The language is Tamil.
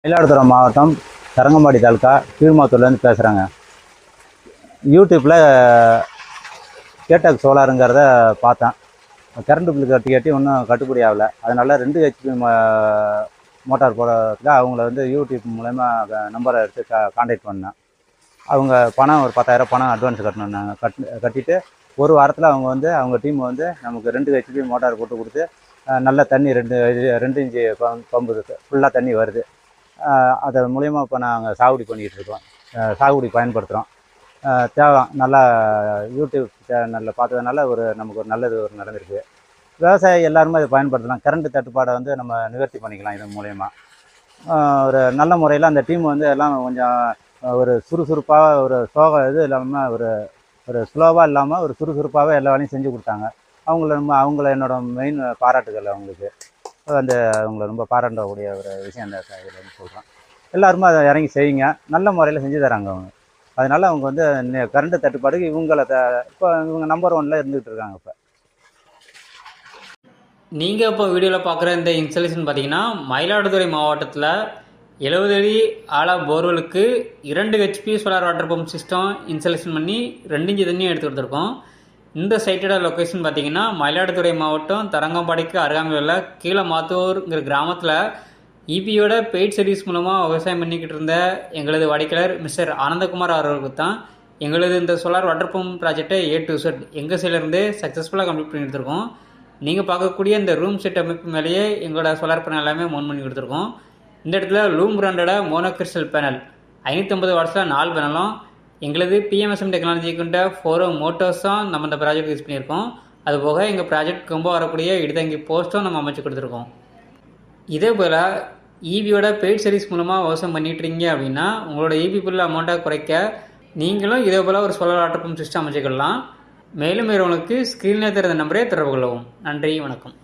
மயிலாடுதுறை மாவட்டம் தரங்கம்பாடி தாலுக்கா கீழ்மாத்தூர்லேருந்து பேசுகிறேங்க. யூடியூப்பில் கேட்டாக் சோலாருங்கிறத பார்த்தேன். கரண்ட் பில்லு கட்டி ஒன்றும் கட்டுப்படி ஆகலை. அதனால் 2 ஹெச்பி மோட்டார் போடுறதுக்கு அவங்கள யூடியூப் மூலயமா நம்பரை எடுத்து காண்டாக்ட் பண்ணேன். அவங்க பணம் ஒரு 10,000 பணம் அட்வான்ஸ் கட்டணுன்னாங்க. கட்டிட்டு ஒரு வாரத்தில் அவங்க டீம் நமக்கு 2 ஹெச்பி மோட்டார் போட்டு கொடுத்து நல்ல தண்ணி 2 இன்ச்சு பம்பு ஃபுல்லாக தண்ணி வருது. அது மூலயமா இப்போ நாங்கள் சாகுபடி பண்ணிக்கிட்டு இருக்கோம், சாகுபடி பயன்படுத்துகிறோம். நல்லா யூடியூப் சேனலில் பார்த்ததுனால நமக்கு ஒரு நல்லது நடந்திருக்கு. விவசாயி எல்லாருமே அதை பயன்படுத்தலாம். கரண்ட் தட்டுப்பாடை நம்ம நிவர்த்தி பண்ணிக்கலாம். இதன் மூலயமா ஒரு நல்ல முறையில் அந்த டீம் எல்லாம் கொஞ்சம் ஒரு சுறுசுறுப்பாக, ஒரு இது இல்லாமல், ஒரு ஸ்லோவாக இல்லாமல் ஒரு சுறுசுறுப்பாகவே எல்லா வேலையும் செஞ்சு கொடுத்தாங்க. அவங்கள என்னோட மெயின் பாராட்டுகள். அவங்கள ரொம்ப பாராட்டக்கூடிய ஒரு விஷயம் இந்த இதில் சொல்கிறேன். எல்லாருமே அதை இறங்கி செய்யுங்க. நல்ல முறையில் செஞ்சு தராங்க அவங்க. அதனால் அவங்க கரண்ட் தட்டுப்பாடுக்கு இப்போ இவங்க நம்பர் 1ல் இருந்துகிட்டு இருக்காங்க. இப்போ நீங்கள் இப்போ வீடியோவில் பார்க்குற இந்த இன்ஸ்டாலேஷன் பார்த்தீங்கன்னா மயிலாடுதுறை மாவட்டத்தில் 70 அடி ஆழ போர்வெலுக்கு 2 HP solar water pump system installation பண்ணி 2 இன்ச்சு தண்ணியும் எடுத்து கொடுத்துருக்கோம். இந்த சைட்டோட லொக்கேஷன் பார்த்தீங்கன்னா மயிலாடுதுறை மாவட்டம் தரங்கம்பாடிக்கு அருகாமையில் உள்ள கீழமாத்தூருங்கிற கிராமத்தில் இபியோட பெய்ட் சர்வீஸ் மூலமாக விவசாயம் பண்ணிக்கிட்டு இருந்த எங்களது வாடிக்கையாளர் மிஸ்டர் ஆனந்தகுமார் அவர்களுக்கு தான் எங்களது இந்த சோலார் வாட்டர் பம்ப் ப்ராஜெக்டை A to Z எங்கள் சைட்லேருந்தே சக்ஸஸ்ஃபுல்லாக கம்ப்ளீட் பண்ணி எடுத்துருக்கோம். நீங்கள் பார்க்கக்கூடிய இந்த ரூம் செட் அமைப்பு மேலேயே எங்களோட சோலார் பேனல் எல்லாமே மவுண்ட் பண்ணி கொடுத்துருக்கோம். இந்த இடத்துல லூம் பிராண்டோட மோனோகிறிஸ்டல் பேனல் 550 வாட்ஸில் 4 பேனலும் எங்களது PMSM டெக்னாலஜி கொண்ட 4 மோட்டர்ஸ் தான் நம்ம இந்த ப்ராஜெக்ட் யூஸ் பண்ணியிருக்கோம். அதுபோக எங்கள் ப்ராஜெக்ட் ரொம்ப வரக்கூடிய இடுதங்கி போஸ்ட்டும் நம்ம அமைச்சு கொடுத்துருக்கோம். இதே போல் ஈபியோட பெய்ட் சர்வீஸ் மூலமாக விவசாயம் பண்ணிட்டுருங்க அப்படின்னா உங்களோட ஈபி பில் அமௌண்ட்டை குறைக்க நீங்களும் இதே போல் ஒரு சோலார் வாட்டர் பம்ப் சிஸ்டம் அமைச்சுக்கலாம். மேலும் வேறவங்களுக்கு ஸ்க்ரீனில் தெரிந்த நம்பரே தொடர்பு கொள்ளவும். நன்றி, வணக்கம்.